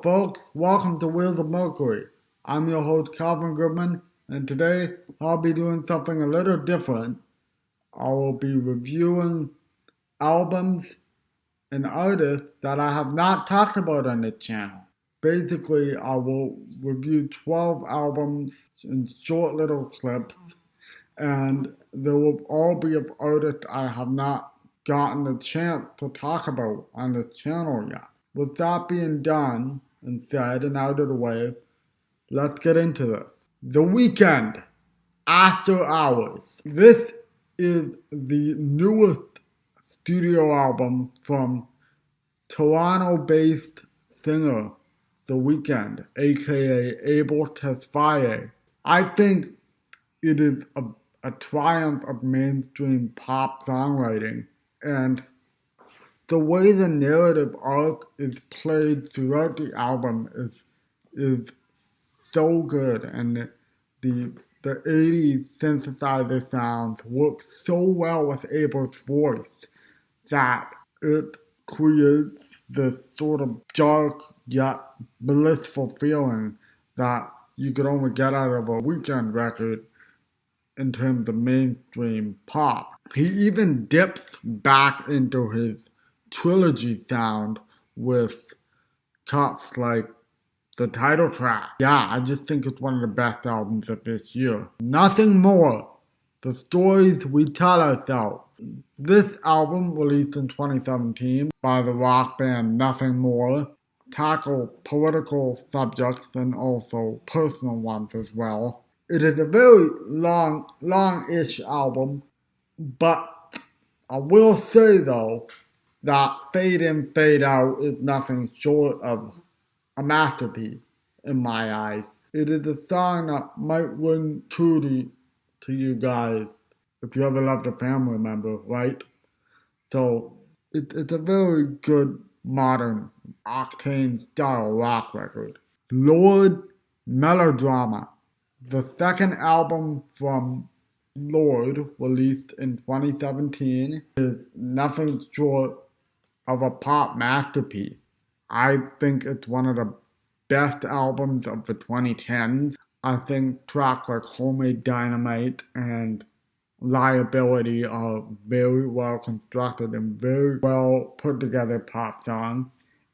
Hello folks, welcome to Wheels of Mercury. I'm your host Calvin Goodman, and today I'll be doing something a little different. I will be reviewing albums and artists that I have not talked about on the channel. Basically, I will review 12 albums in short little clips, and they will all be of artists I have not gotten the chance to talk about on the channel yet. With that being done and said and out of the way, let's get into this. The Weeknd, After Hours. This is the newest studio album from Toronto-based singer The Weeknd, aka Abel Tesfaye. I think it is a triumph of mainstream pop songwriting, and the way the narrative arc is played throughout the album is so good, and the 80s synthesizer sounds work so well with Abel's voice that it creates this sort of dark yet blissful feeling that you could only get out of a Weeknd record in terms of mainstream pop. He even dips back into his trilogy sound with cuts like the title track. Yeah, I just think it's one of the best albums of this year. Nothing More, The Stories We Tell Ourselves. This album, released in 2017 by the rock band Nothing More, tackles political subjects and also personal ones as well. It is a very long-ish album, but I will say though that Fade In, Fade Out is nothing short of a masterpiece in my eyes. It is a song that might ring true to you guys if you ever loved a family member, right? So it's a very good modern octane style rock record. Lorde, Melodrama. The second album from Lorde, released in 2017, is nothing short of a pop masterpiece. I think it's one of the best albums of the 2010s. I think tracks like Homemade Dynamite and Liability are very well constructed and very well put together pop songs.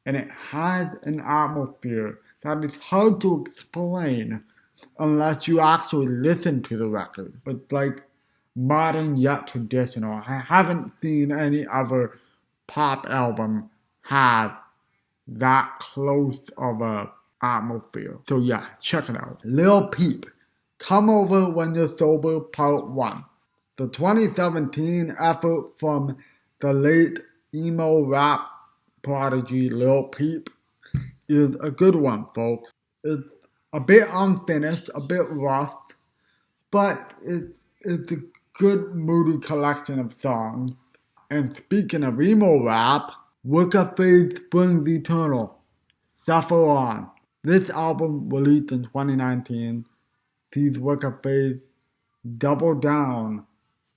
And it has an atmosphere that is hard to explain unless you actually listen to the record. It's like modern yet traditional. I haven't seen any other pop album have that close of a atmosphere. So yeah, check it out. Lil Peep, Come Over When You're Sober Part 1. The 2017 effort from the late emo rap prodigy Lil Peep is a good one, folks. It's a bit unfinished, a bit rough, but it's a good moody collection of songs. And speaking of emo rap, Wicker Fade Springs Eternal, Suffer On. This album, released in 2019, sees Wicker Fade double down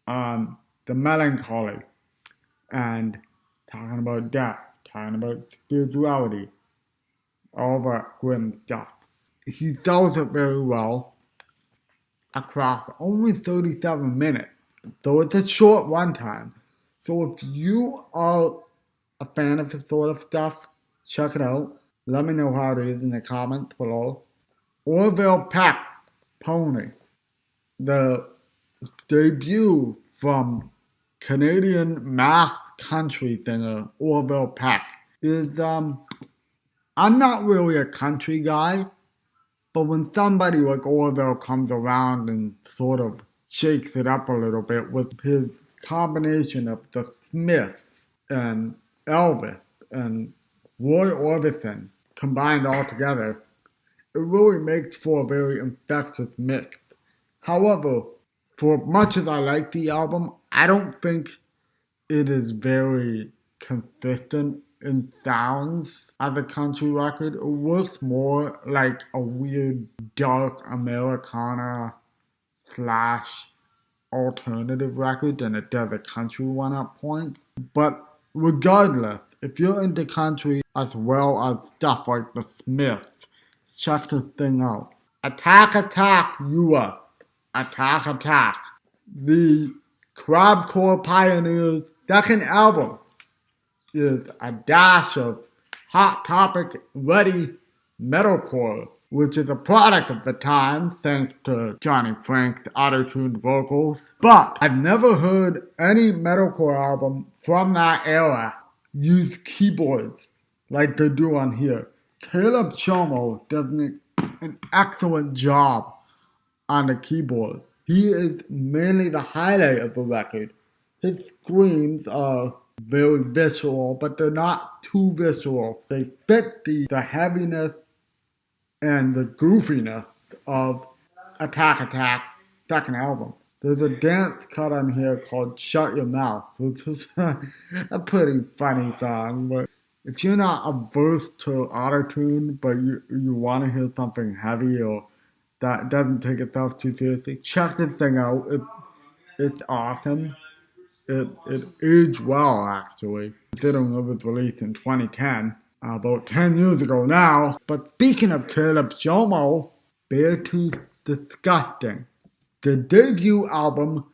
on the melancholy and talking about death, talking about spirituality, all that grim stuff. He sells it very well across only 37 minutes, so it's a short runtime. So if you are a fan of this sort of stuff, check it out. Let me know how it is in the comments below. Orville Peck, Pony. The debut from Canadian math country singer Orville Peck is, I'm not really a country guy, but when somebody like Orville comes around and sort of shakes it up a little bit with his combination of the Smiths and Elvis and Roy Orbison combined all together, it really makes for a very infectious mix. However, for much as I like the album, I don't think it is very consistent in sounds as a country record. It works more like a weird dark Americana / alternative record than it does a country one at points. But regardless, if you're into country as well as stuff like the Smiths, check this thing out. Attack Attack US. Attack Attack. The Crabcore Pioneers' second album is a dash of Hot Topic ready metalcore, which is a product of the time thanks to Johnny Frank's auto-tuned vocals. But I've never heard any metalcore album from that era use keyboards like they do on here. Caleb Chomo does an excellent job on the keyboard. He is mainly the highlight of the record. His screams are very visceral, but they're not too visceral. They fit the heaviness and the goofiness of Attack Attack second album. There's a dance cut on here called Shut Your Mouth, which is a pretty funny song, but if you're not averse to autotune, but you want to hear something heavy or that doesn't take itself too seriously, check this thing out. It's awesome. It aged well, actually, considering it was released in 2010, about 10 years ago now. But speaking of Caleb Chomo, Beartooth Disgusting, the debut album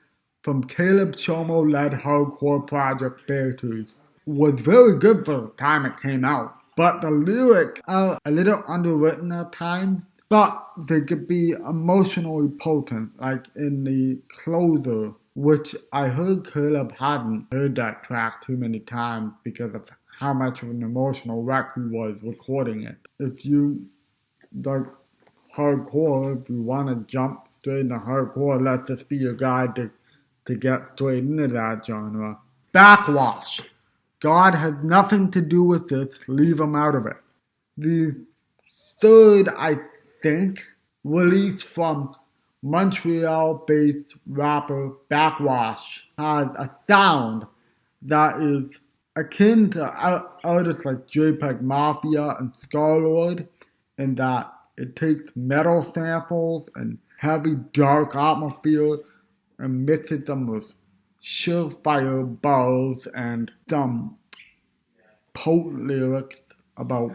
from Caleb Chomo-led hardcore project Beartooth, was very good for the time it came out. But the lyrics are a little underwritten at times, but they could be emotionally potent, like in the closer, which I heard Caleb hadn't heard that track too many times because of how much of an emotional wreck he was recording it. If you like hardcore, if you want to jump straight into hardcore, let this be your guide to get straight into that genre. Backwash. God had nothing to do with this, leave him out of it. The third, I think, release from Montreal-based rapper Backwash has a sound that is akin to artists like JPEG Mafia and Scarlord, in that it takes metal samples and heavy dark atmosphere and mixes them with surefire bars and some potent lyrics about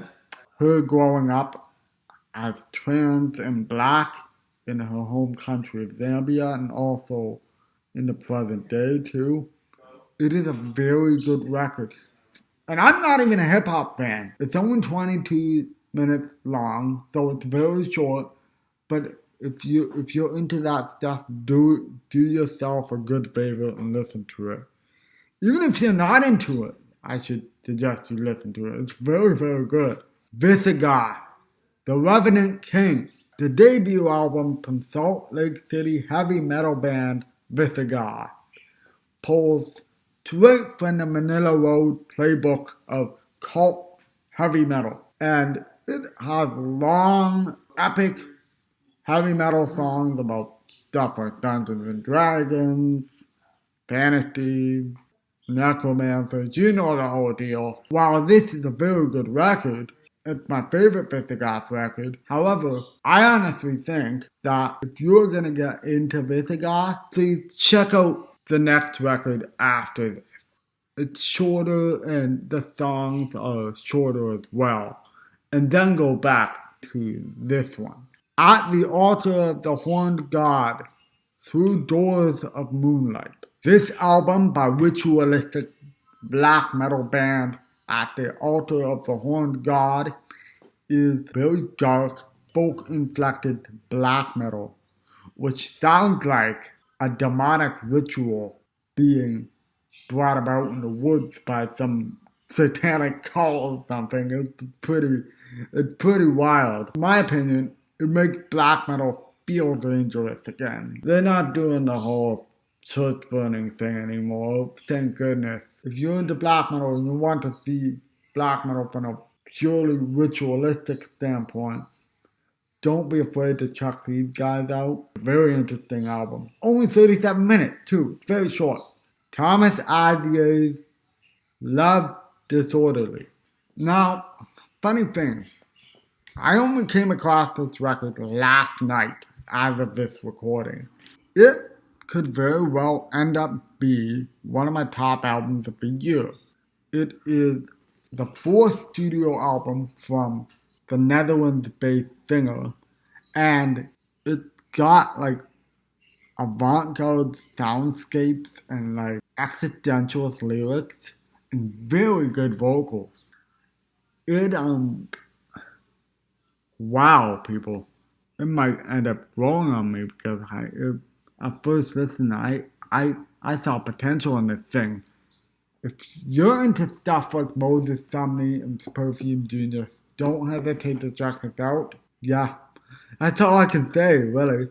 her growing up as trans and black in her home country of Zambia and also in the present day too. It is a very good record. And I'm not even a hip hop fan. It's only 22 minutes long, so it's very short. But if you're into that stuff, do yourself a good favor and listen to it. Even if you're not into it, I should suggest you listen to it. It's very, very good. Vissa God, The Revenant King, the debut album from Salt Lake City heavy metal band Vissa God, pulls straight from the Manila Road playbook of cult heavy metal. And it has long, epic heavy metal songs about stuff like Dungeons and Dragons, fantasy, necromancers, you know the whole deal. While this is a very good record, it's my favorite Vissa God record. However, I honestly think that if you're gonna get into Vissa God, please check out the next record after this. It's shorter and the songs are shorter as well. And then go back to this one. At the Altar of the Horned God, Through Doors of Moonlight. This album by ritualistic black metal band At the Altar of the Horned God is very dark, folk-inflected black metal, which sounds like a demonic ritual being brought about in the woods by some satanic cult or something. It's pretty wild. In my opinion, it makes black metal feel dangerous again. They're not doing the whole church burning thing anymore, thank goodness. If you're into black metal and you want to see black metal from a purely ritualistic standpoint, don't be afraid to check these guys out. Very interesting album. Only 37 minutes too, very short. Thomas Adier's Love Disorderly. Now, funny thing, I only came across this record last night as of this recording. It could very well end up being one of my top albums of the year. It is the fourth studio album from the Netherlands-based singer, and it got like avant-garde soundscapes and like existentialist lyrics and very good vocals. It wow, people, it might end up growing on me because at first listen, I saw potential in this thing. If you're into stuff like Moses Sumney and Perfume Jr., don't hesitate to check it out. Yeah, that's all I can say, really.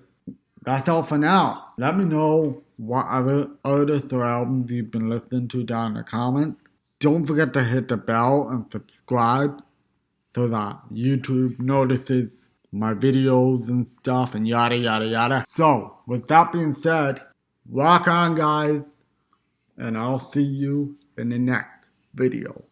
That's all for now. Let me know what other artists or albums you've been listening to down in the comments. Don't forget to hit the bell and subscribe so that YouTube notices my videos and stuff and yada yada yada. So, with that being said, rock on guys, and I'll see you in the next video.